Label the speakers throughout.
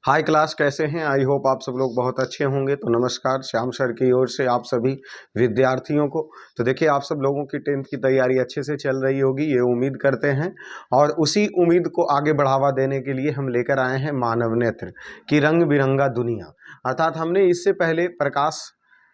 Speaker 1: हाय class, कैसे हैं? I hope आप सब लोग बहुत अच्छे होंगे। तो नमस्कार श्याम सर की ओर से आप सभी विद्यार्थियों को। तो देखिए, आप सब लोगों की 10th की तैयारी अच्छे से चल रही होगी, ये उम्मीद करते हैं। और उसी उम्मीद को आगे बढ़ावा देने के लिए हम लेकर आए हैं मानव नेत्र की रंग बिरंगा दुनिया। अर्थात हमने इससे पहले प्रकाश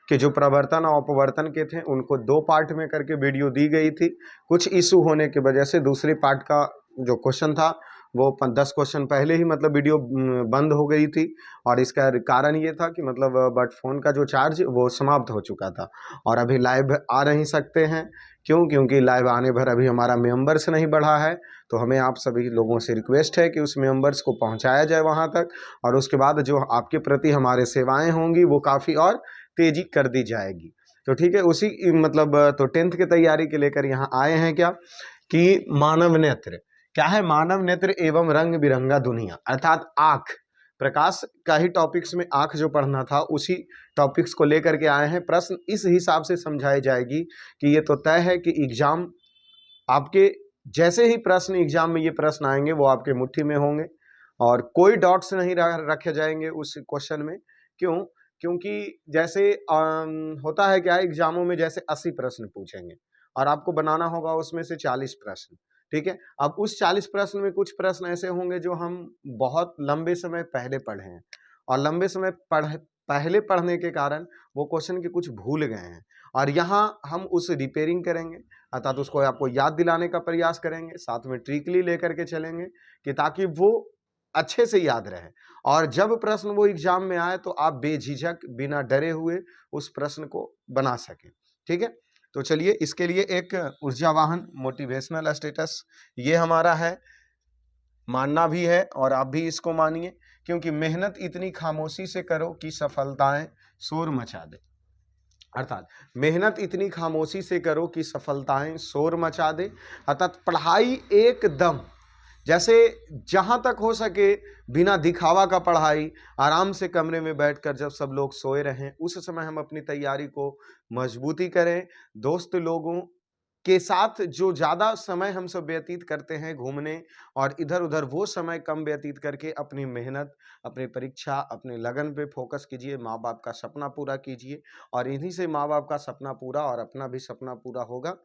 Speaker 1: के जो प्रवर्तन और अपवर्तन के थे उनको 2 पार्ट में करके वीडियो दी गई थी। कुछ इशू होने की वजह से दूसरे पार्ट का जो क्वेश्चन था वो 10 क्वेश्चन पहले ही मतलब वीडियो बंद हो गई थी। और इसका कारण ये था कि मतलब बट फ़ोन का जो चार्ज वो समाप्त हो चुका था और अभी लाइव आ नहीं सकते हैं। क्यों? क्योंकि लाइव आने भर अभी हमारा मेंबर्स नहीं बढ़ा है। तो हमें आप सभी लोगों से रिक्वेस्ट है कि उस मेंबर्स को पहुंचाया जाए वहां तक, और उसके बाद जो आपके प्रति हमारे सेवाएं होंगी वो काफ़ी और तेजी कर दी जाएगी। तो ठीक है, उसी मतलब तो 10th की तैयारी के लेकर यहाँ आए हैं क्या कि मानव नेत्र क्या है। मानव नेत्र एवं रंग बिरंगा दुनिया अर्थात आँख, प्रकाश का ही टॉपिक्स में आँख जो पढ़ना था उसी टॉपिक्स को लेकर के आए हैं। प्रश्न इस हिसाब से समझाई जाएगी कि ये तो तय है कि एग्जाम आपके जैसे ही प्रश्न एग्जाम में ये प्रश्न आएंगे वो आपके मुट्ठी में होंगे और कोई डॉट्स नहीं रखे जाएंगे उस क्वेश्चन में। क्यों? क्योंकि जैसे होता है क्या, एग्जामों में जैसे 80 प्रश्न पूछेंगे और आपको बनाना होगा उसमें से 40 प्रश्न। ठीक है, अब उस 40 प्रश्न में कुछ प्रश्न ऐसे होंगे जो हम बहुत लंबे समय पहले पढ़े हैं और लंबे समय पहले पढ़ने के कारण वो क्वेश्चन के कुछ भूल गए हैं, और यहाँ हम उस रिपेयरिंग करेंगे अर्थात उसको आपको याद दिलाने का प्रयास करेंगे, साथ में ट्रिकली लेकर के चलेंगे कि ताकि वो अच्छे से याद रहे और जब प्रश्न वो एग्जाम में आए तो आप बेझिझक बिना डरे हुए उस प्रश्न को बना सकें। ठीक है, तो चलिए इसके लिए एक ऊर्जा वाहन मोटिवेशनल स्टेटस ये हमारा है, मानना भी है और आप भी इसको मानिए, क्योंकि मेहनत इतनी खामोशी से करो कि सफलताएं शोर मचा दे। अर्थात मेहनत इतनी खामोशी से करो कि सफलताएं शोर मचा दे। अर्थात पढ़ाई एकदम जैसे जहां तक हो सके बिना दिखावा का पढ़ाई, आराम से कमरे में बैठकर जब सब लोग सोए रहें उस समय हम अपनी तैयारी को मजबूती करें। दोस्त लोगों के साथ जो ज़्यादा समय हम सब व्यतीत करते हैं घूमने और इधर-उधर, वो समय कम व्यतीत करके अपनी मेहनत, अपनी परीक्षा, अपने लगन पे फोकस कीजिए, माँ-बाप का सपना पूरा कीजिए और इन्हीं से माँ-बाप का सपना पूरा और अपना भी सपना पूरा होगा।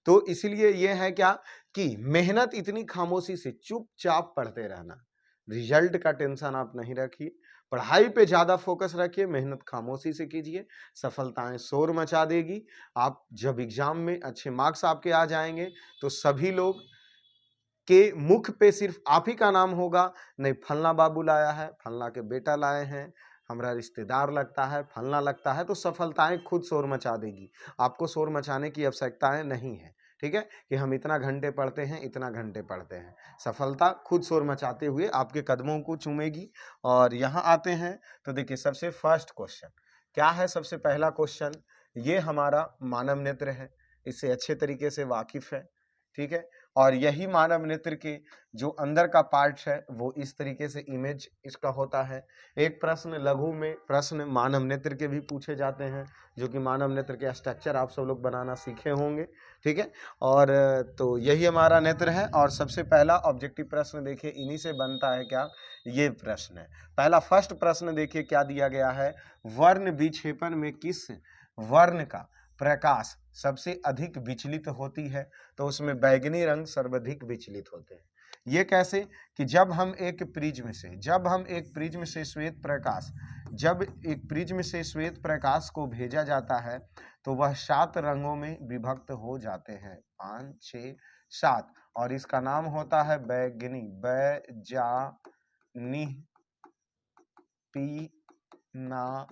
Speaker 1: तो इसीलिए ये है क्या कि मेहनत इतनी खामोशी से चुपचाप पढ़ते रहना। रिजल्ट का टेंशन आप नहीं रखिए, पढ़ाई पे ज़्यादा फोकस रखिए, मेहनत खामोशी से कीजिए, सफलताएँ शोर मचा देगी। आप जब एग्जाम में अच्छे मार्क्स आपके आ जाएंगे तो सभी लोग के मुख पे सिर्फ आप ही का नाम होगा, नहीं फलना बाबू लाया है, फलना के बेटा लाए हैं, हमारा रिश्तेदार लगता है, फलना लगता है, तो सफलताएं खुद शोर मचा देगी। आपको शोर मचाने की आवश्यकताएं नहीं है। ठीक है, कि हम इतना घंटे पढ़ते हैं, इतना घंटे पढ़ते हैं, सफलता खुद शोर मचाते हुए आपके कदमों को चूमेगी। और यहाँ आते हैं तो देखिए, सबसे फर्स्ट क्वेश्चन क्या है। सबसे पहला क्वेश्चन ये हमारा मानव नेत्र है, इससे अच्छे तरीके से वाकिफ है। ठीक है, और यही मानव नेत्र के जो अंदर का पार्ट है वो इस तरीके से इमेज इसका होता है। एक प्रश्न लघु में प्रश्न मानव नेत्र के भी पूछे जाते हैं, जो कि मानव नेत्र के स्ट्रक्चर आप सब लोग बनाना सीखे होंगे। ठीक है, और तो यही हमारा नेत्र है। और सबसे पहला ऑब्जेक्टिव प्रश्न देखिए इन्हीं से बनता है क्या, ये प्रश्न है पहला। फर्स्ट प्रश्न देखिए क्या दिया गया है, वर्ण विक्षेपण में किस वर्ण का प्रकाश सबसे अधिक विचलित होती है? तो उसमें बैगनी रंग सर्वाधिक विचलित होते हैं। ये कैसे कि जब हम एक प्रिज्म से श्वेत प्रकाश को भेजा जाता है तो वह 7 रंगों में विभक्त हो जाते हैं, 5 6 7, और इसका नाम होता है बैगनी, बैजानी पीना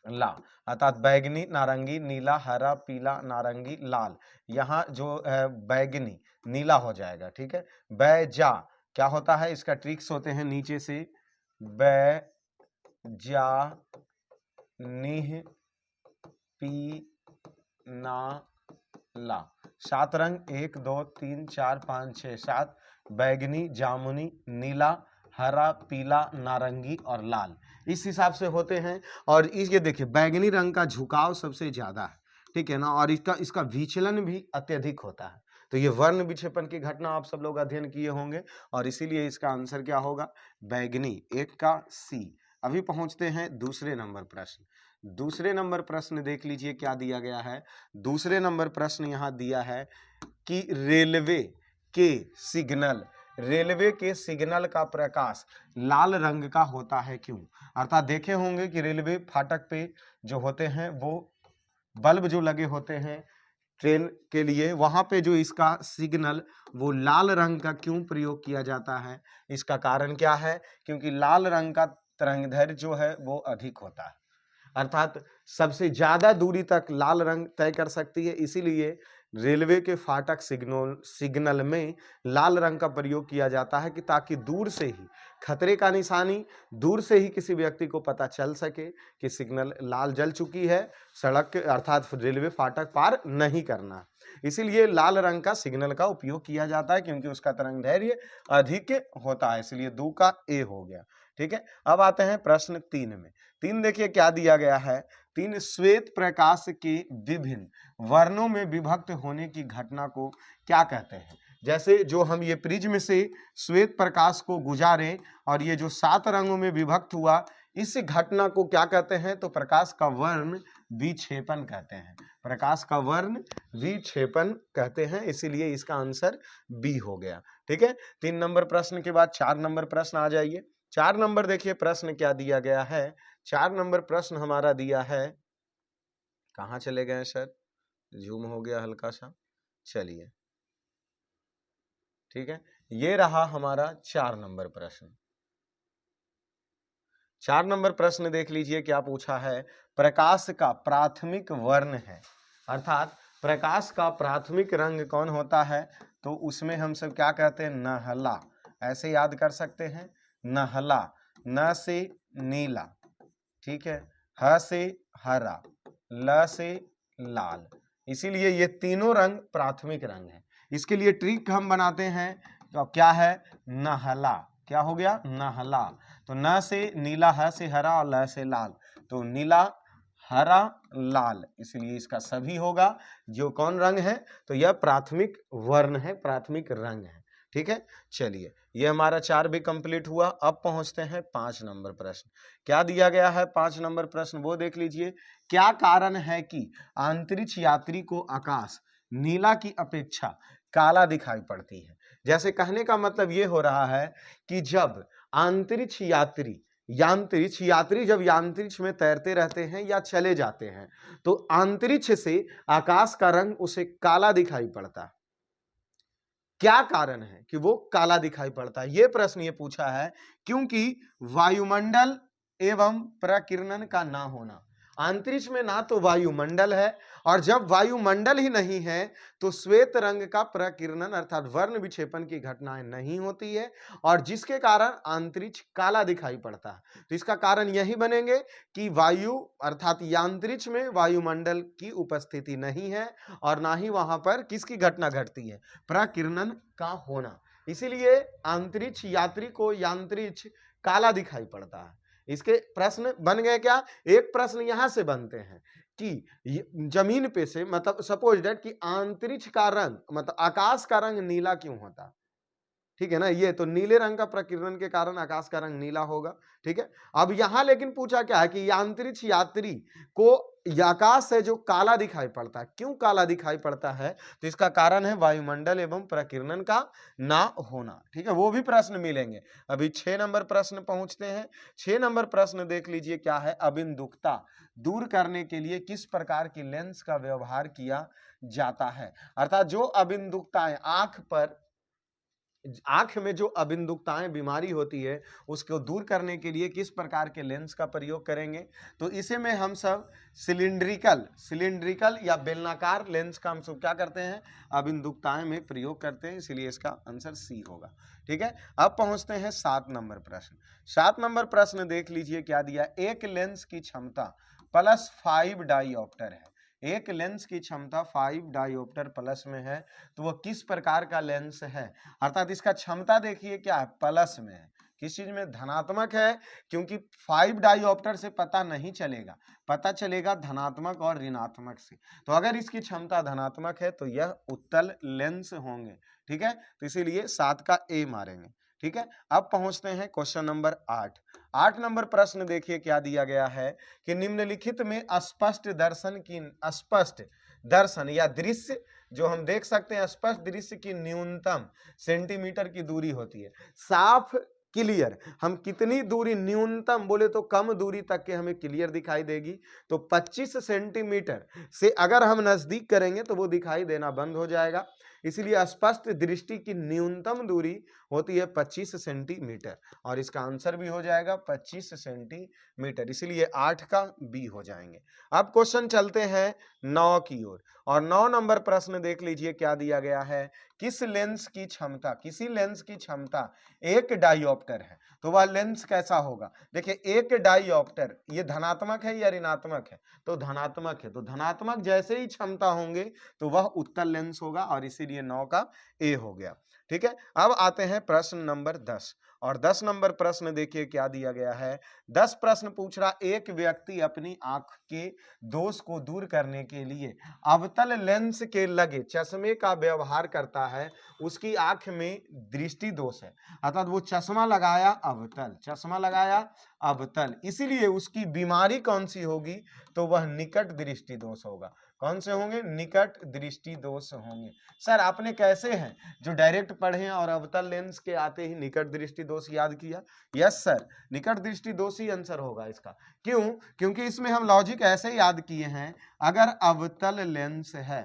Speaker 1: ला, अर्थात बैगनी, नारंगी, नीला, हरा, पीला, नारंगी, लाल। यहाँ जो है बैगनी नीला हो जाएगा। ठीक है, बैजा क्या होता है, इसका ट्रिक्स होते हैं नीचे से, बैजा निह पी ना ला, 7 रंग, 1 2 3 4 5 6 7, बैगनी, जामुनी, नीला, हरा, पीला, नारंगी और लाल, इस हिसाब से होते हैं। और इस ये देखिए बैगनी रंग का झुकाव सबसे ज्यादा है। ठीक है ना, और इसका विचलन भी अत्यधिक होता है। तो ये वर्ण विक्षेपण की घटना आप सब लोग अध्ययन किए होंगे और इसीलिए इसका आंसर क्या होगा, बैगनी, 1 का सी। अभी पहुंचते हैं दूसरे नंबर प्रश्न। दूसरे नंबर प्रश्न देख लीजिए क्या दिया गया है। दूसरे नंबर प्रश्न यहाँ दिया है कि रेलवे के सिग्नल का प्रकाश लाल रंग का होता है क्यों। अर्थात देखे होंगे कि रेलवे फाटक पे जो होते हैं वो बल्ब जो लगे होते हैं ट्रेन के लिए, वहां पे जो इसका सिग्नल वो लाल रंग का क्यों प्रयोग किया जाता है। इसका कारण क्या है, क्योंकि लाल रंग का तरंगदैर्घ्य जो है वो अधिक होता है, अर्थात सबसे ज्यादा दूरी तक लाल रंग तय कर सकती है। इसीलिए रेलवे के फाटक सिग्नल में लाल रंग का प्रयोग किया जाता है कि ताकि दूर से ही खतरे का निशानी, दूर से ही किसी व्यक्ति को पता चल सके कि सिग्नल लाल जल चुकी है, सड़क अर्थात रेलवे फाटक पार नहीं करना। इसीलिए लाल रंग का सिग्नल का उपयोग किया जाता है क्योंकि उसका तरंगदैर्घ्य अधिक होता है, इसलिए 2 का ए हो गया। ठीक है, अब आते हैं प्रश्न 3 में। 3 देखिए क्या दिया गया है। 3 श्वेत प्रकाश के विभिन्न वर्णों में विभक्त होने की घटना को क्या कहते हैं। जैसे जो हम ये प्रिज्म से श्वेत प्रकाश को गुजारे और ये जो 7 रंगों में विभक्त हुआ, इस घटना को क्या कहते हैं, तो प्रकाश का वर्ण विक्षेपण कहते हैं। प्रकाश का वर्ण विक्षेपण कहते हैं, इसीलिए इसका आंसर बी हो गया। ठीक है, 3 नंबर प्रश्न के बाद 4 नंबर प्रश्न आ जाइए। 4 नंबर देखिए प्रश्न क्या दिया गया है। 4 नंबर प्रश्न हमारा दिया है, कहाँ चले गए सर, जूम हो गया हल्का सा, चलिए ठीक है, ये रहा हमारा 4 नंबर प्रश्न। 4 नंबर प्रश्न देख लीजिए क्या पूछा है। प्रकाश का प्राथमिक वर्ण है, अर्थात प्रकाश का प्राथमिक रंग कौन होता है, तो उसमें हम सब क्या कहते हैं, नहला, ऐसे याद कर सकते हैं, नहला, न से नीला, ठीक है, ह से हरा, ल से लाल, इसीलिए ये तीनों रंग प्राथमिक रंग है। इसके लिए ट्रिक हम बनाते हैं, तो क्या है, नहला, क्या हो गया, नहला, तो न से नीला, ह से हरा और ल से लाल, तो नीला, हरा, लाल, इसलिए इसका सभी होगा। जो कौन रंग है, तो यह प्राथमिक वर्ण है, प्राथमिक रंग है। ठीक है, चलिए ये हमारा 4 भी कंप्लीट हुआ। अब पहुंचते हैं 5 नंबर प्रश्न। क्या दिया गया है 5 नंबर प्रश्न, वो देख लीजिए। क्या कारण है कि अंतरिक्ष यात्री को आकाश नीला की अपेक्षा काला दिखाई पड़ती है। जैसे कहने का मतलब ये हो रहा है कि जब अंतरिक्ष यात्री जब अंतरिक्ष में तैरते रहते हैं या चले जाते हैं, तो अंतरिक्ष से आकाश का रंग उसे काला दिखाई पड़ता है। क्या कारण है कि वो काला दिखाई पड़ता है, ये प्रश्न ये पूछा है। क्योंकि वायुमंडल एवं प्रकीर्णन का ना होना, अंतरिक्ष में ना तो वायुमंडल है, और जब वायुमंडल ही नहीं है तो श्वेत रंग का प्रकीर्णन अर्थात वर्ण विक्षेपण की घटनाएं नहीं होती है, और जिसके कारण अंतरिक्ष काला दिखाई पड़ता है। तो इसका कारण यही बनेंगे कि वायु अर्थात यांतरिक्ष में वायुमंडल की उपस्थिति नहीं है, और ना ही वहां पर किसकी घटना घटती है, प्रकीर्णन का होना। इसीलिए अंतरिक्ष यात्री को यांतरिक्ष काला दिखाई पड़ता है। इसके प्रश्न बन गए क्या, एक प्रश्न यहां से बनते हैं कि जमीन पे से मतलब सपोज दैट कि अंतरिक्ष का रंग मतलब आकाश का रंग नीला क्यों होता, ठीक है ना, ये तो नीले रंग का प्रकीर्णन के कारण आकाश का रंग नीला होगा। ठीक है, अब यहां लेकिन पूछा क्या है कि अंतरिक्ष यात्री को आकाश से जो काला दिखाई पड़ता है, क्यों काला दिखाई पड़ता है, तो इसका कारण है वायुमंडल एवं प्रकीर्णन का ना होना। ठीक है, वो भी प्रश्न मिलेंगे। अभी 6 नंबर प्रश्न पहुंचते हैं। 6 नंबर प्रश्न देख लीजिए क्या है। अबिंदुकता दूर करने के लिए किस प्रकार की लेंस का व्यवहार किया जाता है। अर्थात जो अबिंदुकताएं आंख में जो अबिंदुकताएं बीमारी होती है उसको दूर करने के लिए किस प्रकार के लेंस का प्रयोग करेंगे, तो इसे में हम सब सिलिंड्रिकल या बेलनाकार लेंस का हम सब क्या करते हैं, अबिंदुकताएं में प्रयोग करते हैं, इसलिए इसका आंसर सी होगा। ठीक है, अब पहुंचते हैं 7 नंबर प्रश्न। 7 नंबर प्रश्न देख लीजिए क्या दिया। एक लेंस की क्षमता +5 डायोप्टर है, एक लेंस की क्षमता 5 डायोप्टर प्लस में है, तो वह किस प्रकार का लेंस है। अर्थात इसका क्षमता देखिए क्या है, प्लस में है, किस चीज में? धनात्मक है, क्योंकि 5 डायोप्टर से पता नहीं चलेगा, पता चलेगा धनात्मक और ऋणात्मक से। तो अगर इसकी क्षमता धनात्मक है तो यह उत्तल लेंस होंगे, ठीक है। तो इसीलिए 7 का ए मारेंगे, ठीक है। अब पहुंचते हैं क्वेश्चन नंबर 8। 8 नंबर प्रश्न देखिए क्या दिया गया है कि निम्नलिखित में स्पष्ट दर्शन या दृश्य जो हम देख सकते हैं, स्पष्ट दृश्य की न्यूनतम सेंटीमीटर की दूरी होती है। साफ क्लियर हम कितनी दूरी, न्यूनतम बोले तो कम दूरी तक के हमें क्लियर दिखाई देगी। तो 25 सेंटीमीटर से अगर हम नजदीक करेंगे तो वो दिखाई देना बंद हो जाएगा। इसलिए स्पष्ट दृष्टि की न्यूनतम दूरी होती है 25 सेंटीमीटर, और इसका आंसर भी हो जाएगा 25 सेंटीमीटर, इसलिए 8 का बी हो जाएंगे। अब क्वेश्चन चलते हैं 9 की ओर, और 9 नंबर प्रश्न देख लीजिए क्या दिया गया है। किसी लेंस की क्षमता 1 डायोप्टर है, तो वह लेंस कैसा होगा? देखिए 1 डायोप्टर ये धनात्मक है या ऋणात्मक है? तो धनात्मक है। तो धनात्मक जैसे ही क्षमता होंगे तो वह उत्तल लेंस होगा, और इसीलिए 9 का ए हो गया, ठीक है। अब आते हैं प्रश्न नंबर 10, और 10 नंबर प्रश्न देखिए क्या दिया गया है। 10 प्रश्न पूछ रहा, एक व्यक्ति अपनी आंख के दोष को दूर करने के लिए अवतल लेंस के लगे चश्मे का व्यवहार करता है। उसकी आंख में दृष्टि दोष है, अर्थात वो चश्मा लगाया अवतल, इसीलिए उसकी बीमारी कौन सी होगी? तो वह निकट दृष्टि दोष होगा। कौन से होंगे? निकट दृष्टि दोष होंगे। सर आपने कैसे हैं जो डायरेक्ट पढ़े हैं और अवतल लेंस के आते ही निकट दृष्टि दोष याद किया? यस सर, निकट दृष्टि दोष ही आंसर होगा इसका। क्यों? क्योंकि इसमें हम लॉजिक ऐसे याद किए हैं, अगर अवतल लेंस है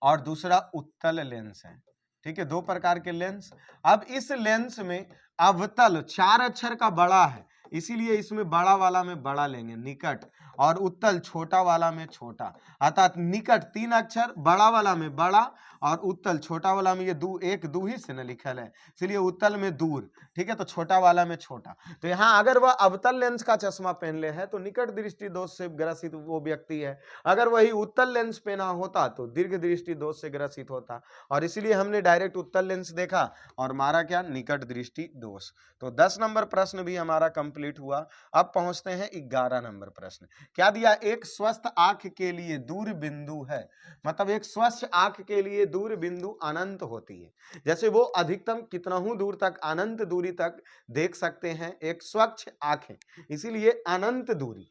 Speaker 1: और दूसरा उत्तल लेंस है, ठीक है, 2 प्रकार के लेंस। अब इस लेंस में अवतल 4 अक्षर का बड़ा है, इसीलिए इसमें बड़ा वाला में बड़ा लेंगे निकट, और उत्तल छोटा वाला में छोटा, अर्थात निकट 3 अक्षर, बड़ा वाला में बड़ा और उत्तल छोटा वाला में, ये एक दू ही से न लिखल है, इसलिए उत्तल में दूर, ठीक है, तो छोटा वाला में छोटा। तो यहाँ अगर वह अवतल लेंस का चश्मा पहन ले है तो निकट दृष्टि दोष से ग्रसित वो व्यक्ति है, अगर वही उत्तल लेंस पहना होता तो दीर्घ दृष्टि दोष से ग्रसित होता, और इसीलिए हमने डायरेक्ट उत्तल लेंस देखा और मारा क्या? निकट दृष्टि दोष। तो 10 नंबर प्रश्न भी हमारा कंप्लीट हुआ। अब पहुंचते हैं 11 नंबर प्रश्न। क्या दिया? एक स्वस्थ आंख के लिए दूर बिंदु है, मतलब एक स्वस्थ आंख के लिए दूर बिंदु अनंत होती है, जैसे वो अधिकतम कितना दूर तक, अनंत दूरी तक देख सकते हैं, एक स्वच्छ आंख है, इसीलिए अनंत दूरी,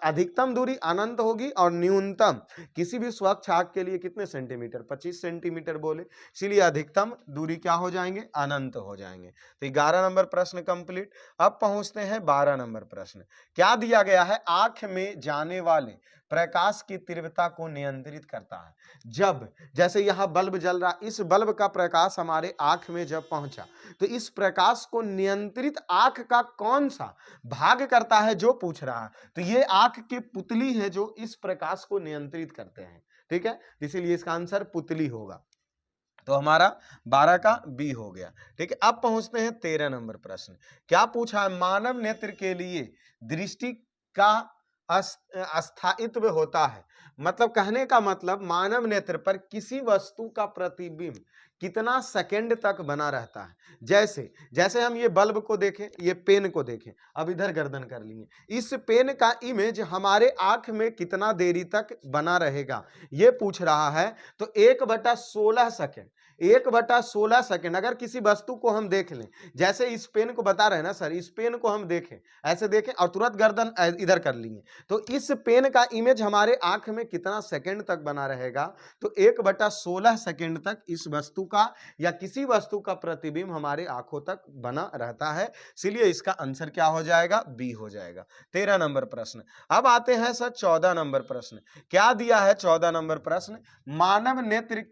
Speaker 1: अधिकतम दूरी अनंत होगी, और न्यूनतम किसी भी स्वच्छ आंख के लिए कितने सेंटीमीटर? 25 सेंटीमीटर बोले, इसीलिए अधिकतम दूरी क्या हो जाएंगे? अनंत हो जाएंगे। तो 11 नंबर प्रश्न कंप्लीट। अब पहुंचते हैं 12 नंबर प्रश्न। क्या दिया गया है? आंख में जाने वाले प्रकाश की तीव्रता को नियंत्रित करता है। जब जैसे यहां बल्ब जल रहा, इस बल्ब का प्रकाश हमारे आंख में जब पहुंचा तो इस प्रकाश को नियंत्रित आंख का कौन सा भाग करता है, जो पूछ रहा है। तो ये आंख के पुतली है जो इस प्रकाश को नियंत्रित करते हैं, ठीक है, इसीलिए इसका आंसर पुतली होगा। तो हमारा 12 का बी हो गया, ठीक है। अब पहुंचते हैं 13 नंबर प्रश्न। क्या पूछा है? मानव नेत्र के लिए दृष्टि का अस्थायित्व होता है, मतलब कहने का मतलब मानव नेत्र पर किसी वस्तु का प्रतिबिंब कितना सेकंड तक बना रहता है। जैसे हम ये बल्ब को देखें, ये पेन को देखें, अब इधर गर्दन कर लिए, इस पेन का इमेज हमारे आंख में कितना देरी तक बना रहेगा, ये पूछ रहा है। तो 1/16 सेकंड, 1/16 सेकंड अगर किसी वस्तु को हम देख लें, जैसे इस पेन को बता रहे हैं ना सर, इस पेन को हम देखें, ऐसे देखें और तुरंत गर्दन इधर कर लिए, तो इस पेन का इमेज हमारे आंख में कितना सेकंड तक बना रहेगा? तो 1/16 सेकंड तक इस वस्तु का या किसी वस्तु का प्रतिबिंब हमारे आंखों तक बना रहता है, इसलिए इसका आंसर क्या हो जाएगा? बी हो जाएगा। 13 नंबर प्रश्न। अब आते हैं सर 14 नंबर प्रश्न। क्या दिया है 14 नंबर प्रश्न? मानव नेत्र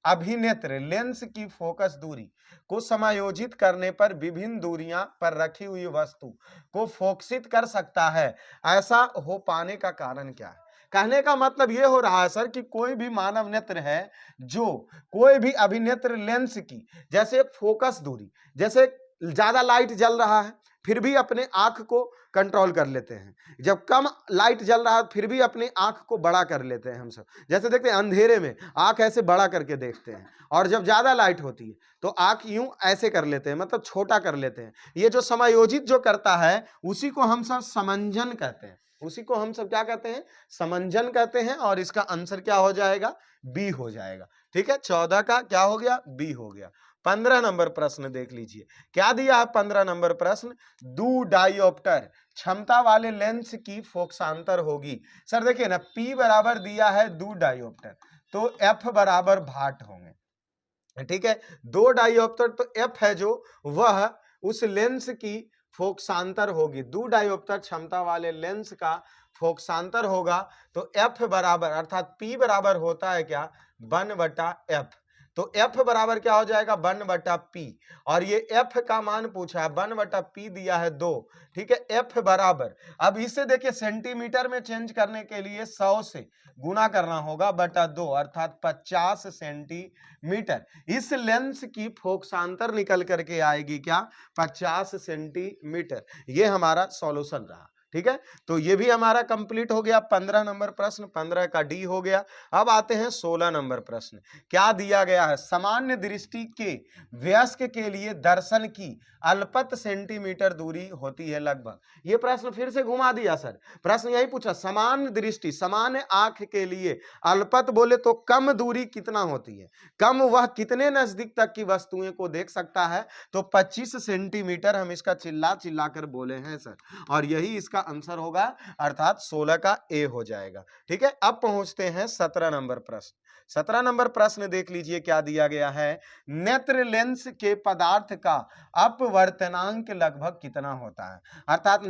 Speaker 1: अभिनेत्र लेंस की फोकस दूरी को समायोजित करने पर विभिन्न दूरियां पर रखी हुई वस्तु को फोकसित कर सकता है, ऐसा हो पाने का कारण क्या है? कहने का मतलब ये हो रहा है सर कि कोई भी मानव नेत्र है जो कोई भी अभिनेत्र लेंस की जैसे फोकस दूरी, जैसे ज्यादा लाइट जल रहा है, फिर भी अपने आंख को कंट्रोल कर लेते हैं, जब कम लाइट जल रहा है फिर भी अपनी आंख को बड़ा कर लेते हैं हम सब। जैसे देखते हैं अंधेरे में आंख ऐसे बड़ा करके देखते हैं, और जब ज्यादा लाइट होती है तो आंख यूं ऐसे कर लेते हैं, मतलब छोटा कर लेते हैं। ये जो समायोजित जो करता है उसी को हम सब समंजन कहते हैं, उसी को हम सब क्या कहते हैं, समंजन कहते हैं। और इसका आंसर क्या हो जाएगा, बी हो जाएगा। ठीक है, 14 का क्या हो गया, बी हो गया। 15 नंबर प्रश्न देख लीजिए, क्या दिया है 15 नंबर प्रश्न, दो डायोप्टर क्षमता वाले लेंस की फोकसांतर होगी। सर देखिए ना, P बराबर दिया है दो डायोप्टर, तो F बराबर भाट होंगे। ठीक है, दो डायोप्टर तो F है जो वह उस लेंस की फोकसांतर होगी, दो डायोप्टर क्षमता वाले लेंस का फोकसांतर होगा, तो F बराबर अर्थात P बराबर होता है क्या, 1/F। तो F बराबर क्या हो जाएगा, 1/P, और ये F का मान पूछा है, 1/P दिया है 2। ठीक है, F बराबर, अब इसे देखिए सेंटीमीटर में चेंज करने के लिए 100 से गुना करना होगा बटा 2, अर्थात 50 सेंटीमीटर। इस लेंस की फोकसांतर निकल करके आएगी क्या, 50 सेंटीमीटर। ये हमारा सॉल्यूशन रहा। ठीक है, तो ये भी हमारा कंप्लीट हो गया 15 नंबर प्रश्न, 15 का डी हो गया। अब आते हैं 16 नंबर प्रश्न, क्या दिया गया है, सामान्य दृष्टि के वयस्क के लिए दर्शन की अल्पत सेंटीमीटर दूरी होती है लगभग। ये प्रश्न फिर से घुमा दिया सर, प्रश्न यही पूछा, सामान्य दृष्टि सामान्य आंख के लिए अल्पत बोले तो कम दूरी कितना होती है, कम वह कितने नजदीक तक की वस्तुएं को देख सकता है, तो 25 सेंटीमीटर हम इसका चिल्ला चिल्ला कर बोले हैं सर, और यही इसका आंसर होगा, अर्थात 16 का ए हो जाएगा। ठीक है, अब पहुंचते हैं 17 नंबर प्रश्न। 17 नंबर प्रश्न देख लीजिए, क्या दिया गया है, नेत्र लेंस के पदार्थ का अपवर्तनांक लगभग कितना होता है। अर्थात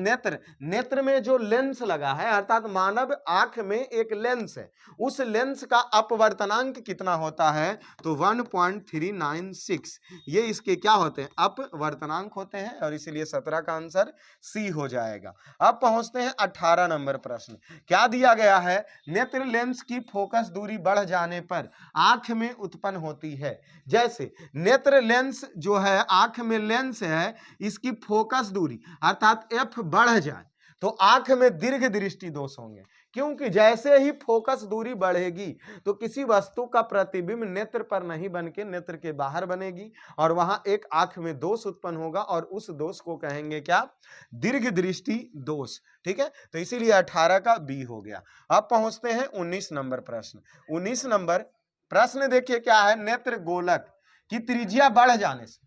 Speaker 1: नेत्र में जो लेंस लगा है, अर्थात मानव आंख में एक लेंस है, उस लेंस का अपवर्तनांक कितना होता है, तो 1.396। ये इसके क्या होते हैं, अपवर्तनांक होते हैं, और इसलिए 17 का आंसर सी हो जाएगा। अब पहुंचते हैं 18 नंबर प्रश्न, क्या दिया गया है, नेत्र लेंस की फोकस दूरी बढ़ जाने पर आंख में उत्पन्न होती है। जैसे नेत्र लेंस जो है, आंख में लेंस है, इसकी फोकस दूरी अर्थात F बढ़ जाए तो आंख में दीर्घ दृष्टि दोष होंगे, क्योंकि जैसे ही फोकस दूरी बढ़ेगी तो किसी वस्तु का प्रतिबिंब नेत्र पर नहीं बन के नेत्र के बाहर बनेगी, और वहां एक आंख में दोष उत्पन्न होगा, और उस दोष को कहेंगे क्या, दीर्घ दृष्टि दोष। ठीक है, तो इसीलिए 18 का बी हो गया। अब पहुंचते हैं 19 नंबर प्रश्न। 19 नंबर प्रश्न देखिए क्या है, नेत्र गोलक की त्रिज्या बढ़ जाने से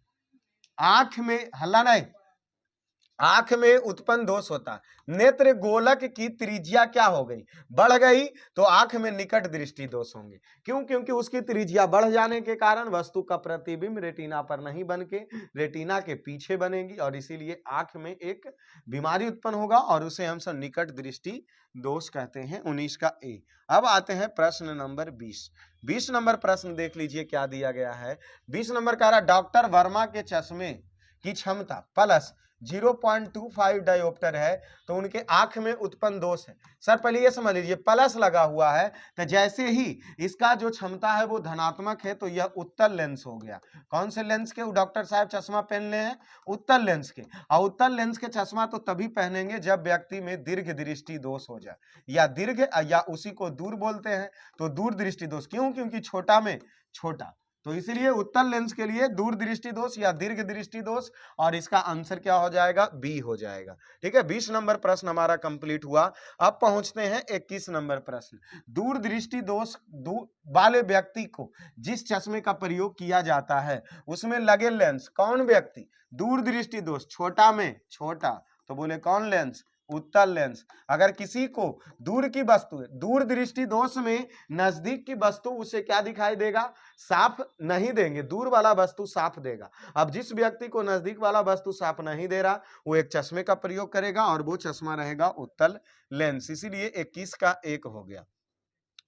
Speaker 1: आंख में, हल्ला नहीं, आंख में उत्पन्न दोष होता है। नेत्र गोलक की त्रिज्या क्या हो गई, बढ़ गई, तो आंख में निकट दृष्टि दोष होंगे। क्यों, क्योंकि उसकी त्रिज्या बढ़ जाने के कारण वस्तु का प्रतिबिंब रेटिना पर नहीं बन के रेटिना के पीछे बनेगी, और इसीलिए आंख में एक बीमारी उत्पन्न होगा, और उसे हम सब निकट दृष्टि दोष कहते हैं। 19 का ए। अब आते हैं प्रश्न नंबर 20। 20 नंबर प्रश्न देख लीजिए, क्या दिया गया है, 20 नंबर कह रहा, डॉक्टर वर्मा के चश्मे की क्षमता प्लस 0.25 डायोप्टर है, तो उनके आंख में उत्पन्न दोष है। सर पहले ये समझ लीजिए, प्लस लगा हुआ है, तो जैसे ही इसका जो क्षमता है वो धनात्मक है, तो यह उत्तल लेंस हो गया। कौन से लेंस के डॉक्टर साहब चश्मा पहन ले हैं, उत्तल लेंस के। और उत्तल लेंस के चश्मा तो तभी पहनेंगे जब व्यक्ति में दीर्घ दृष्टि दोष हो जाए, या दीर्घ या उसी को दूर बोलते हैं, तो दूर दृष्टि दोष। क्यों, क्योंकि छोटा में छोटा, तो इसलिए उत्तल लेंस के लिए दूर दृष्टि दोष या दीर्घ दृष्टि दोष, और इसका आंसर क्या हो जाएगा, बी हो जाएगा। ठीक है, 20 नंबर प्रश्न हमारा कंप्लीट हुआ। अब पहुंचते हैं 21 नंबर प्रश्न। दूर दृष्टि दोष वाले व्यक्ति को जिस चश्मे का प्रयोग किया जाता है उसमें लगे लेंस, कौन व्यक्ति, दूर दृष्टि दोष, छोटा में छोटा, तो बोले कौन लेंस, उत्तल लेंस। अगर किसी को दूर की वस्तु, दूर दृष्टि दोष में नजदीक की वस्तु उसे क्या दिखाई देगा, साफ नहीं देंगे, दूर वाला वस्तु साफ देगा। अब जिस व्यक्ति को नजदीक वाला वस्तु साफ नहीं दे रहा, वो एक चश्मे का प्रयोग करेगा, और वो चश्मा रहेगा उत्तल लेंस। इसीलिए 21 का 1 हो गया।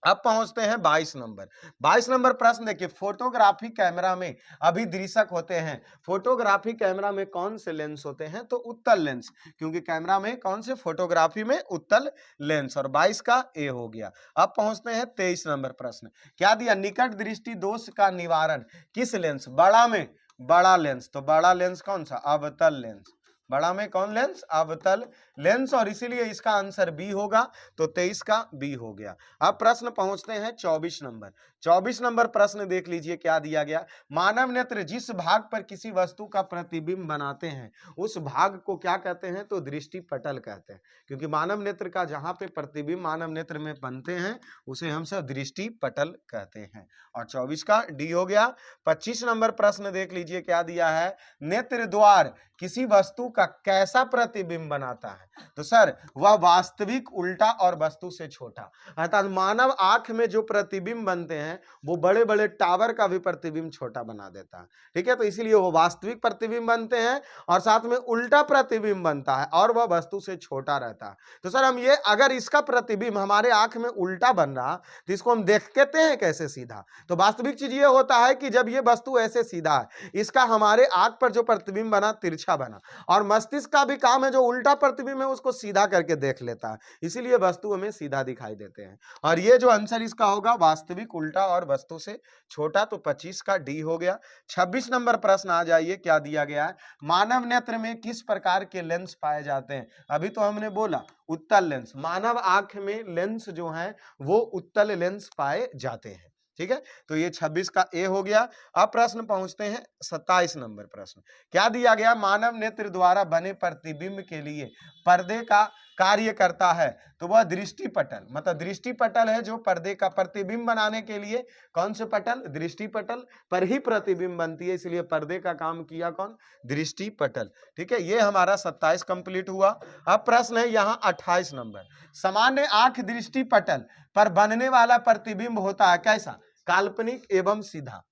Speaker 1: अब पहुंचते हैं 22 नंबर। 22 नंबर प्रश्न देखिए, फोटोग्राफी कैमरा में अभिदृशक होते हैं, फोटोग्राफी कैमरा में कौन से लेंस होते हैं, तो उत्तल लेंस, क्योंकि कैमरा में कौन से, फोटोग्राफी में उत्तल लेंस, और 22 का ए हो गया। अब पहुंचते हैं 23 नंबर प्रश्न। क्या दिया, निकट दृष्टि दोष का निवारण किस लेंस, बड़ा में बड़ा लेंस, तो बड़ा लेंस कौन सा, अवतल लेंस, बड़ा में कौन लेंस? अवतल लेंस, और इसीलिए इसका आंसर बी होगा। तो 23 का बी हो गया। अब प्रश्न पहुंचते हैं 24 नंबर। 24 नंबर प्रश्न देख लीजिए क्या दिया गया। मानव नेत्र जिस भाग पर किसी वस्तु का प्रतिबिंब बनाते हैं उस भाग को क्या कहते हैं? तो दृष्टि पटल कहते हैं, क्योंकि मानव नेत्र का जहां पे प्रतिबिंब मानव नेत्र में बनते हैं उसे हम सब दृष्टि पटल कहते हैं। और 24 का डी हो गया। 25 नंबर प्रश्न देख लीजिए क्या दिया है। नेत्र द्वार किसी वस्तु का कैसा प्रतिबिंब बनाता है? तो सर वह वास्तविक, उल्टा और वस्तु से छोटा। अर्थात मानव आंख में जो प्रतिबिंब बनते हैं वो बड़े बड़े टावर का भी प्रतिबिंब छोटा बना देता है। ठीक है, तो इसीलिए वो वास्तविक प्रतिबिंब बनते हैं और साथ में उल्टा प्रतिबिंब बनता है और वह वस्तु से छोटा रहता है। तो सर हम ये, अगर इसका प्रतिबिंब हमारे आंख में उल्टा बन रहा तो इसको हम देखते हैं कैसे? सीधा। तो वास्तविक चीज ये होता है कि जब ये वस्तु ऐसे सीधा है, इसका हमारे आंख पर जो प्रतिबिंब बना तिरछा बना, और मस्तिष्क का भी काम है जो उल्टा प्रतिबिंब है उसको सीधा करके देख लेता है, इसीलिए वस्तु हमें सीधा दिखाई देते हैं। और ये जो आंसर इसका होगा वास्तविक, उल्टा और वस्तु से छोटा। तो 25 का डी हो गया। 26 नंबर प्रश्न आ जाइए क्या दिया गया है। मानव नेत्र में किस प्रकार के लेंस पाए जाते हैं? अभी तो हमने बोला उत्तल लेंस। मानव आंख में लेंस जो है वो उत्तल लेंस पाए जाते हैं। ठीक है, तो ये 26 का ए हो गया। अब प्रश्न पहुंचते हैं 27 नंबर प्रश्न। क्या दिया गया? मानव नेत्र द्वारा बने प्रतिबिंब के लिए पर्दे का कार्य करता है। तो वह दृष्टि पटल, मतलब दृष्टि पटल है जो पर्दे का प्रतिबिंब बनाने के लिए, कौन से पटल? दृष्टि पटल पर ही प्रतिबिंब बनती है, इसलिए पर्दे का काम किया कौन? दृष्टि पटल। ठीक है, ये हमारा 27 कंप्लीट हुआ। अब प्रश्न है यहाँ 28 नंबर। सामान्य आंख दृष्टि पटल पर बनने वाला प्रतिबिंब होता है कैसा? काल्पनिक एवं सीधा।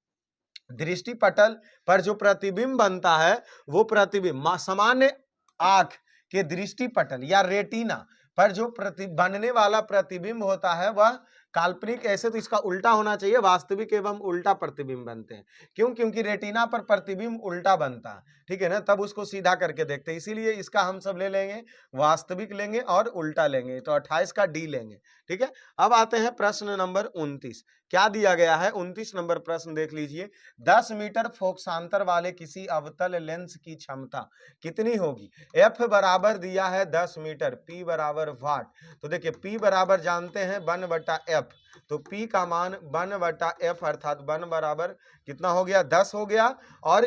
Speaker 1: दृष्टि पटल पर जो प्रतिबिंब बनता है वो प्रतिबिंब सामान्य आंख के दृष्टि पटल या रेटिना पर जो बनने वाला प्रतिबिंब होता है वह काल्पनिक, ऐसे तो इसका उल्टा होना चाहिए, वास्तविक एवं उल्टा प्रतिबिंब बनते हैं। क्यों? क्योंकि रेटिना पर प्रतिबिंब उल्टा बनता है, ठीक है ना, तब उसको सीधा करके देखते हैं, इसीलिए इसका हम सब ले लेंगे वास्तविक लेंगे और उल्टा लेंगे। तो 28 का डी लेंगे। ठीक है, अब आते हैं प्रश्न नंबर 29। क्या दिया गया है? 29 नंबर प्रश्न देख लीजिए। 10 मीटर फोकसांतर वाले किसी अवतल लेंस की क्षमता कितनी होगी? एफ बराबर दिया है 10 मीटर, पी बराबर वाट। तो देखिए पी बराबर जानते हैं 1/f, तो P का मान 1/f अर्थात 1 बराबर कितना हो गया? 10 हो गया। और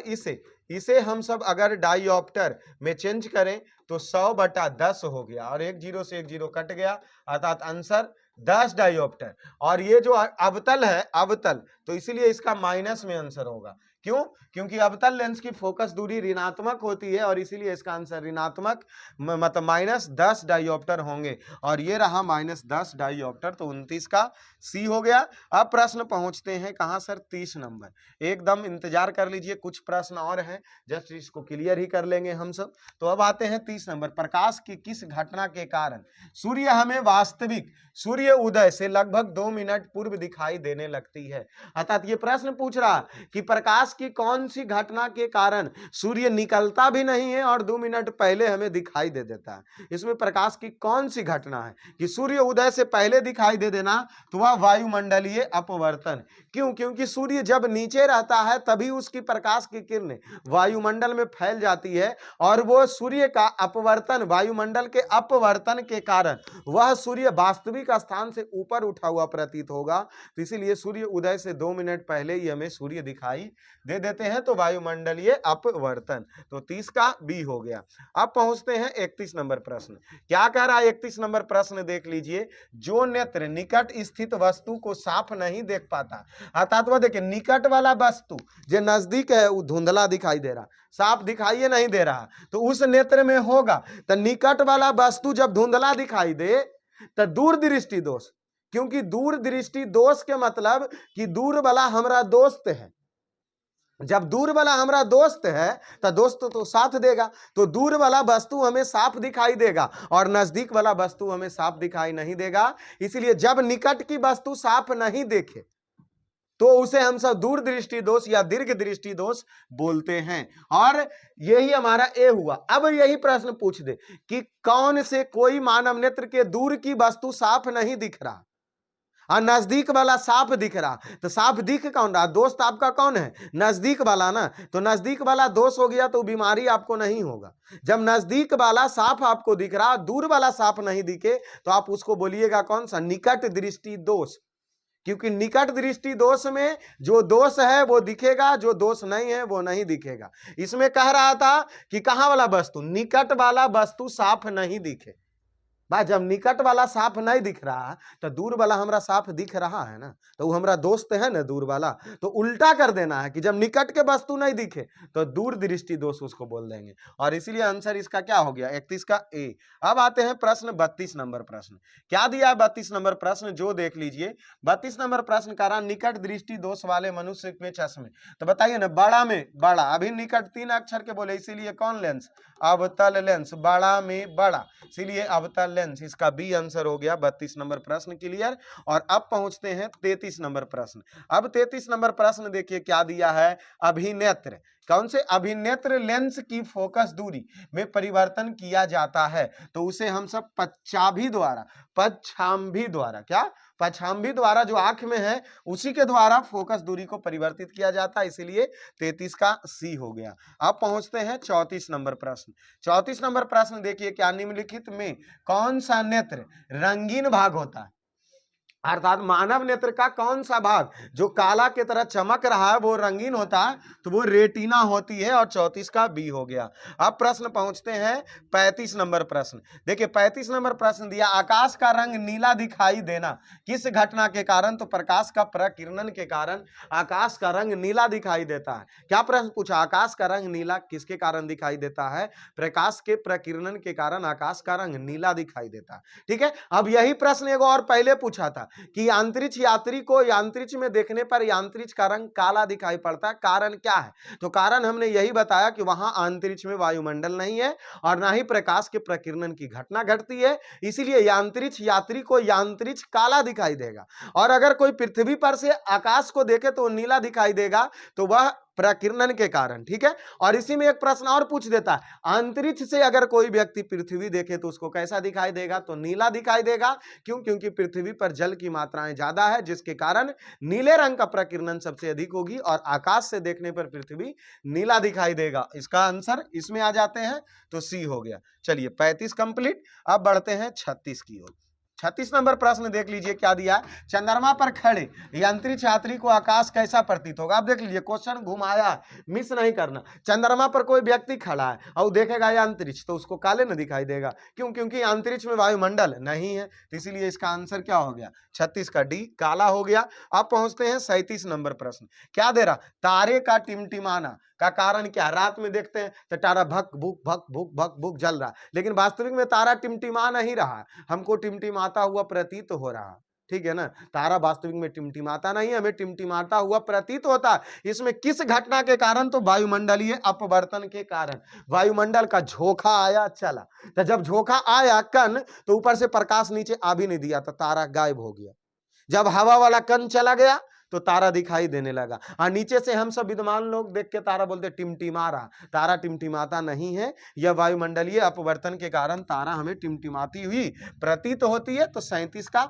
Speaker 1: इसे हम सब अगर डाइऑप्टर में चेंज करें तो 100/10 हो गया, और एक जीरो से एक जीरो कट गया, अर्थात आंसर 10 डाइऑप्टर। और ये जो अवतल है, अवतल, तो इसीलिए इसका माइनस में आंसर होगा। क्यों? क्योंकि अवतल लेंस की फोकस दूरी ऋणात्मक होती है और इसीलिए इसका आंसर ऋणात्मक, मतलब -10 डाइऑप्टर होंगे, और ये रहा -10 डाइऑप्टर। तो 29 का सी हो गया। अब प्रश्न पहुंचते हैं कहां सर? 30 नंबर। एकदम इंतजार कर लीजिए, कुछ प्रश्न और हैं, जस्ट इसको क्लियर ही कर लेंगे हम सब। तो अब आते हैं 30 नंबर। प्रकाश की किस घटना के कारण सूर्य हमें वास्तविक सूर्य उदय से लगभग 2 मिनट पूर्व दिखाई देने लगती है? अर्थात ये प्रश्न पूछ रहा कि प्रकाश की कौन सी घटना के कारण सूर्य निकलता भी नहीं है और 2 मिनट पहले हमें दिखाई दे देता है। इसमें प्रकाश की कौन सी घटना है कि सूर्य उदय से पहले दिखाई दे देना? तो वह वायुमंडलीय अपवर्तन। क्यों? क्योंकि सूर्य जब नीचे रहता है तभी उसकी प्रकाश की किरणें वायुमंडल में फैल जाती है, और वो सूर्य का अपवर्तन, वायुमंडल के अपवर्तन के कारण वह सूर्य वास्तविक स्थान से ऊपर उठा हुआ प्रतीत होगा। तो इसीलिए सूर्य उदय से 2 मिनट पहले ही हमें सूर्य दिखाई दे देते हैं, तो वायुमंडलीय अपवर्तन। तो 30 का बी हो गया। अब पहुंचते हैं 31 नंबर प्रश्न। क्या कह रहा है 31 नंबर प्रश्न देख लीजिए। जो नेत्र निकट स्थित वस्तु को साफ नहीं देख पाता, अर्थात वह देखिए निकट वाला वस्तु जो नजदीक है वो धुंधला दिखाई दे रहा, साफ दिखाई नहीं दे रहा, तो उस नेत्र में होगा। तो निकट वाला वस्तु जब धुंधला दिखाई दे तो दूर दृष्टि दोष, क्योंकि दूर दृष्टि दोष के मतलब कि दूर वाला हमारा दोस्त है। जब दूर वाला हमारा दोस्त है तो दोस्त तो साथ देगा, तो दूर वाला वस्तु हमें साफ दिखाई देगा और नजदीक वाला वस्तु हमें साफ दिखाई नहीं देगा। इसलिए जब निकट की वस्तु साफ नहीं देखे तो उसे हम सब दूर दृष्टि दोष या दीर्घ दृष्टि दोष बोलते हैं। और यही हमारा ए हुआ। अब यही प्रश्न पूछ दे कि कौन से कोई मानव नेत्र के दूर की वस्तु साफ नहीं दिख रहा, और नजदीक वाला साफ दिख रहा, तो साफ दिख कौन रहा, दोस्त आपका कौन है, नजदीक वाला ना, तो नजदीक वाला दोस्त हो गया तो बीमारी आपको नहीं होगा। जब नजदीक वाला साफ आपको दिख रहा, दूर वाला साफ नहीं दिखे, तो आप उसको बोलिएगा कौन सा, निकट दृष्टि दोष। क्योंकि निकट दृष्टि दोष में जो दोष है वो दिखेगा, जो दोष नहीं है वो नहीं दिखेगा। इसमें कह रहा था कि कहां वाला वस्तु, निकट वाला वस्तु साफ नहीं दिखे। बा जब निकट वाला साफ नहीं दिख रहा तो दूर वाला हमरा साफ दिख रहा है ना, तो वो हमरा दोस्त है ना दूर वाला। तो उल्टा कर देना है कि जब निकट के वस्तु नहीं दिखे तो दूर दृष्टि दोष उसको बोल देंगे। और इसीलिए आंसर इसका क्या हो गया, 31 का ए। अब आते हैं प्रश्न 32 नंबर प्रश्न। क्या दिया है 32 नंबर प्रश्न, जो देख लीजिए। 32 नंबर प्रश्न का रहा निकट दृष्टि दोष वाले मनुष्य में चश्मे। तो बताइए ना, बड़ा में बड़ा, अभी निकट 3 अक्षर के बोले, इसीलिए कौन लेंस, अवतल लेंस, बड़ा में बड़ा, इसीलिए अवतल लेंस। इसका बी आंसर हो गया 32 नंबर प्रश्न क्लियर। और अब पहुंचते हैं 33 नंबर प्रश्न। अब 33 नंबर प्रश्न देखिए क्या दिया है, अभिनेत्र, कौन से अभिनेत्र लेंस की फोकस दूरी में परिवर्तन किया जाता है, तो उसे हम सब पच्छाभी द्वारा, पच्छाभी द्वारा, क्या पच्छाभी द्वारा जो आंख में है उसी के द्वारा फोकस दूरी को परिवर्तित किया जाता है, इसीलिए 33 का सी हो गया। अब पहुंचते हैं 34 नंबर प्रश्न। 34 नंबर प्रश्न देखिए क्या, निम्नलिखित में कौन सा नेत्र रंगीन भाग होता है, अर्थात मानव नेत्र का कौन सा भाग जो काला की तरह चमक रहा है वो रंगीन होता है, तो वो रेटिना होती है। और 34 का बी हो गया। अब प्रश्न पहुंचते हैं 35 नंबर प्रश्न। देखिए 35 नंबर प्रश्न दिया, आकाश का रंग नीला दिखाई देना किस घटना के कारण, तो प्रकाश का प्रकीर्णन के कारण आकाश का रंग नीला दिखाई देता है। क्या प्रश्न पूछा, आकाश का रंग नीला किसके कारण दिखाई देता है, प्रकाश के प्रकीर्णन के कारण आकाश का रंग नीला दिखाई देता है। ठीक है, अब यही प्रश्न एक और पहले पूछा था कि अंतरिक्ष यात्री को अंतरिक्ष में देखने पर अंतरिक्ष का रंग काला दिखाई पड़ता है, कारण क्या है, तो कारण हमने यही बताया कि वहां अंतरिक्ष में वायुमंडल नहीं है और ना ही प्रकाश के प्रकीर्णन की घटना घटती है, इसीलिए अंतरिक्ष यात्री को अंतरिक्ष काला दिखाई देगा। और अगर कोई पृथ्वी पर से आकाश को देखे तो नीला दिखाई देगा, तो वह प्रकीर्णन के कारण। ठीक है, और इसी में एक प्रश्न और पूछ देता है, अंतरिक्ष से अगर कोई व्यक्ति पृथ्वी देखे तो उसको कैसा दिखाई देगा, तो नीला दिखाई देगा। क्यों, क्योंकि पृथ्वी पर जल की मात्राएं ज्यादा है, जिसके कारण नीले रंग का प्रकीर्णन सबसे अधिक होगी और आकाश से देखने पर पृथ्वी नीला दिखाई देगा। इसका आंसर इसमें आ जाते हैं, तो सी हो गया। चलिए 35 कंप्लीट। अब बढ़ते हैं 36 की ओर। 36 नंबर प्रश्न देख लीजिए क्या दिया है, चंद्रमा पर खड़े अंतरिक्ष यात्री को आकाश कैसा प्रतीत होगा। आप देख लीजिए क्वेश्चन घुमाया, मिस नहीं करना। चंद्रमा पर कोई व्यक्ति खड़ा है और देखेगा यह अंतरिक्ष, तो उसको काले न दिखाई देगा। क्यों, क्योंकि अंतरिक्ष में वायुमंडल नहीं है, तो इसीलिए इसका आंसर क्या हो गया, 36 का डी काला हो गया। अब पहुंचते हैं 37 नंबर प्रश्न। क्या दे रहा, तारे का टिमटिमाना का कारण क्या, रात में देखते हैं तो तारा भक भुक भक भुक भक भुक जल रहा, लेकिन वास्तविक में तारा टिमटिमा नहीं रहा, हमको टिमटिमाता हुआ प्रतीत हो रहा। ठीक है ना, तारा वास्तविक में टिमटिमाता नहीं, हमें टिमटिमाता हुआ प्रतीत होता है। इसमें किस घटना के कारण, तो वायुमंडलीय अपवर्तन के कारण। वायुमंडल का झोंका आया चला, तो जब झोंका आया कण, तो ऊपर से प्रकाश नीचे आ भी नहीं दिया, तो तारा गायब हो गया। जब हवा वाला कण चला गया तो तारा दिखाई देने लगा, और नीचे से हम सब विद्वान लोग देख के तारा बोलते टिमटिमा रहा, तारा टिमटिमाता नहीं है, यह वायुमंडलीय अपवर्तन के कारण तारा हमें टिमटिमाती हुई प्रतीत होती है। तो 37 का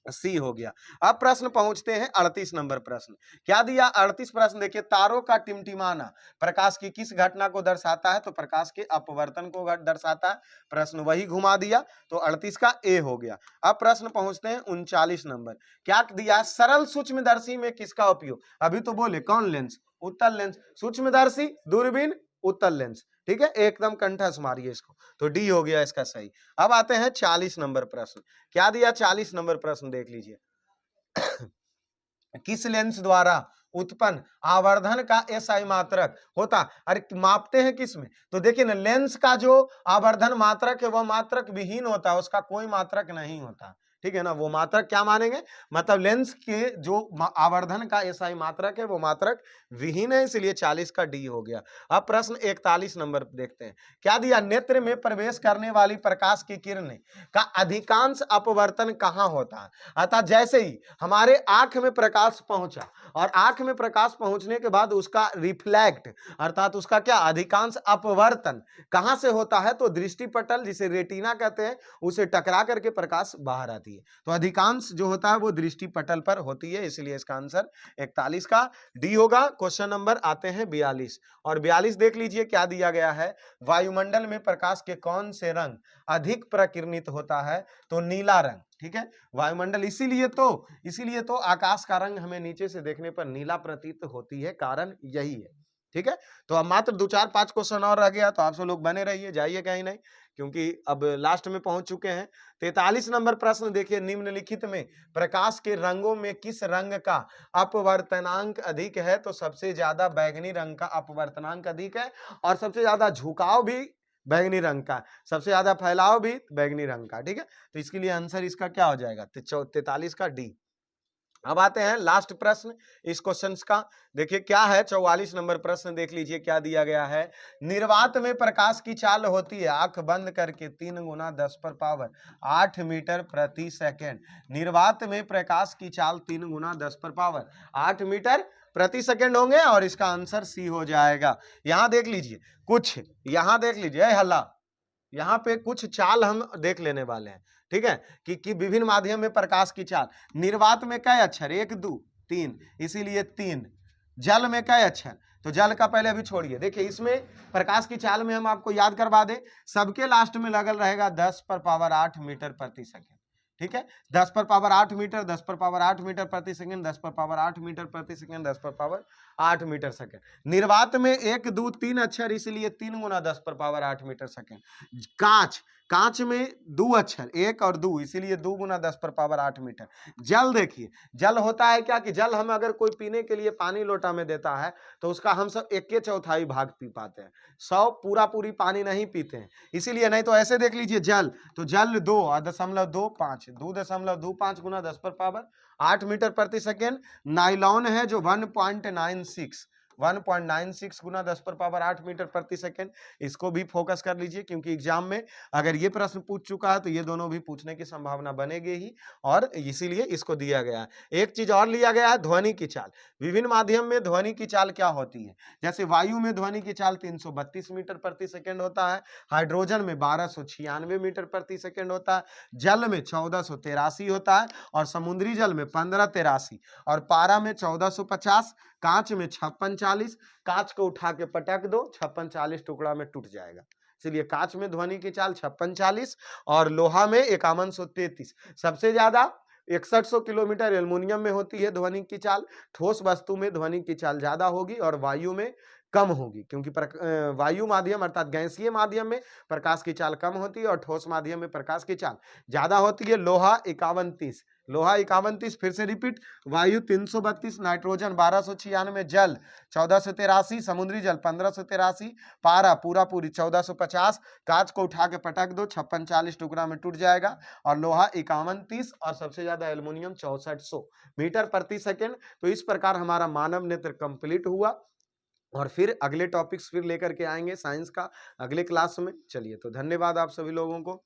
Speaker 1: सी हो गया। अब प्रश्न पहुंचते हैं 38 नंबर प्रश्न। क्या दिया 38 प्रश्न देखिए, तारों का टिमटिमाना प्रकाश की किस घटना को दर्शाता है, तो प्रकाश के अपवर्तन को दर्शाता है। प्रश्न वही घुमा दिया, तो 38 का ए हो गया। अब प्रश्न पहुंचते हैं 39 नंबर। क्या दिया, सरल सूक्ष्मदर्शी में किसका उपयोग, अभी तो बोले कौन लेंस, उत्तल लेंस, सूक्ष्मदर्शी दूरबीन उत्तल लेंस। ठीक है, एकदम कंठस्थ मारिए इसको, तो डी हो गया इसका सही। अब आते हैं 40 नंबर प्रश्न। क्या दिया 40 नंबर प्रश्न देख लीजिए किस लेंस द्वारा उत्पन्न आवर्धन का एसआई मात्रक होता, अरे मापते हैं किस में, तो देखिए ना, लेंस का जो आवर्धन मात्रक है वह मात्रक विहीन होता है, उसका कोई मात्रक नहीं होता। ठीक है ना, वो मात्रक क्या मानेंगे, मतलब लेंस के जो आवर्धन का एसआई मात्रक है वो मात्रक विहीन है, इसलिए 40 का डी हो गया। अब प्रश्न 41 नंबर देखते हैं। क्या दिया, नेत्र में प्रवेश करने वाली प्रकाश की किरणें का अधिकांश अपवर्तन कहां होता है, अर्थात जैसे ही हमारे आंख में प्रकाश पहुंचा और आंख में प्रकाश पहुंचने के बाद उसका रिफ्लेक्ट अर्थात उसका क्या अधिकांश अपवर्तन कहां से होता है, तो दृष्टि पटल जिसे रेटिना कहते हैं उसे टकरा करके प्रकाश बाहर आती होती है। तो अधिकांश जो होता है वो दृष्टि पटल पर होती है, इसलिए इसका आंसर 41 का डी होगा। क्वेश्चन नंबर आते हैं 42 और 42 देख लीजिए क्या दिया गया है। वायुमंडल में प्रकाश के कौन से रंग अधिक प्रकिरणित होता है? तो नीला रंग, ठीक है। वायुमंडल इसीलिए तो आकाश का रंग हमें नीचे से देखने पर नीला प्रतीत होती है, कारण यही है, ठीक है। तो अब मात्र 2 4 5 क्वेश्चन और रह गया, तो आप सब लोग बने रहिए, जाइए कहीं नहीं, क्योंकि अब लास्ट में पहुंच चुके हैं। 43 नंबर प्रश्न देखिए, निम्नलिखित में प्रकाश के रंगों में किस रंग का अपवर्तनांक अधिक है? तो सबसे ज्यादा बैंगनी रंग का अपवर्तनांक अधिक है और सबसे ज्यादा झुकाव भी बैंगनी रंग का, सबसे ज्यादा फैलाव भी बैंगनी रंग का, ठीक है। तो इसके लिए आंसर इसका क्या हो जाएगा? 43 का डी। अब आते हैं लास्ट प्रश्न इस क्वेश्चन का, देखिए क्या है। 44 नंबर प्रश्न देख लीजिए क्या दिया गया है। निर्वात में प्रकाश की चाल होती है, आंख बंद करके 3 गुना 10 पर पावर 8 मीटर प्रति सेकेंड। निर्वात में प्रकाश की चाल 3 गुना 10 पर पावर 8 मीटर प्रति सेकेंड होंगे और इसका आंसर सी हो जाएगा। यहां देख लीजिए कुछ, यहां देख लीजिए हल्ला, यहाँ पे कुछ चाल हम देख लेने वाले हैं, ठीक है, कि विभिन्न माध्यम में प्रकाश की चाल। निर्वात में कई अक्षर? 1 2 3, इसीलिए 3। जल में कई अक्षर? तो जल का पहले अभी छोड़िए, देखिए इसमें प्रकाश की चाल में हम आपको याद करवा दें, सबके लास्ट में लगल रहेगा 10 पर पावर 8 मीटर प्रति सेकेंड, ठीक है। 10 पर पावर 8 मीटर, 10 पर पावर 8 मीटर प्रति सेकंड, 10 पर पावर 8 मीटर प्रति सेकंड, 10 पर पावर 8 मीटर सेकंड। निर्वात में 1 2 3 अक्षर, इसलिए 3 गुना 10 पर पावर 8 मीटर सेकंड। कांच में 2 अक्षर, 1 और 2, इसीलिए 2 गुना 10 पर पावर 8 मीटर। जल देखिए, जल होता है क्या कि जल हम अगर कोई पीने के लिए पानी लोटा में देता है तो उसका हम सब 1/4 भाग पी पाते हैं, 100 पूरी पानी नहीं पीते हैं, इसीलिए। नहीं तो ऐसे देख लीजिए जल, तो जल 2.25 2.25 गुना 10 पर पावर 8 मीटर प्रति सेकेंड। नाइलॉन है जो 1.96 गुना 10 पर पावर 8 मीटर प्रति सेकेंड। इसको भी फोकस कर लीजिए, क्योंकि एग्जाम में अगर ये प्रश्न पूछ चुका है तो ये दोनों भी पूछने की संभावना बनेगी ही, और इसीलिए इसको दिया गया है। एक चीज और लिया गया है, ध्वनि की चाल। विभिन्न माध्यम में ध्वनि की चाल क्या होती है? जैसे वायु में ध्वनि की चाल 332 मीटर प्रति सेकेंड होता है, हाइड्रोजन में 1296 मीटर प्रति सेकेंड होता है, जल में 1483 होता है, और समुद्री जल में 1583, और पारा में 1450, कांच में 5640। कांच को उठा के पटक दो, 5640 टुकड़ा में टूट जाएगा, इसलिए कांच में ध्वनि की चाल 5640 और लोहा में 5133। सबसे ज्यादा 6100 किलोमीटर एल्युमिनियम में होती है ध्वनि की चाल। ठोस वस्तु में ध्वनि की चाल ज्यादा होगी और वायु में कम होगी, क्योंकि वायु माध्यम अर्थात गैसीय माध्यम में प्रकाश की चाल कम होती है और ठोस माध्यम में प्रकाश की चाल ज्यादा होती है। लोहा 5130, फिर से रिपीट, वायु 332, नाइट्रोजन 1296, जल 1483, समुद्री जल 1583, पारा पूरी 1450। कांच को उठा के पटक दो, 5640 टुकड़ा में टूट जाएगा, और लोहा 5130, और सबसे ज्यादा एल्युमिनियम 6400 मीटर प्रति सेकेंड। तो इस प्रकार हमारा मानव नेत्र कंप्लीट हुआ, और फिर अगले टॉपिक्स फिर लेकर के आएंगे साइंस का अगले क्लास में। चलिए, तो धन्यवाद आप सभी लोगों को।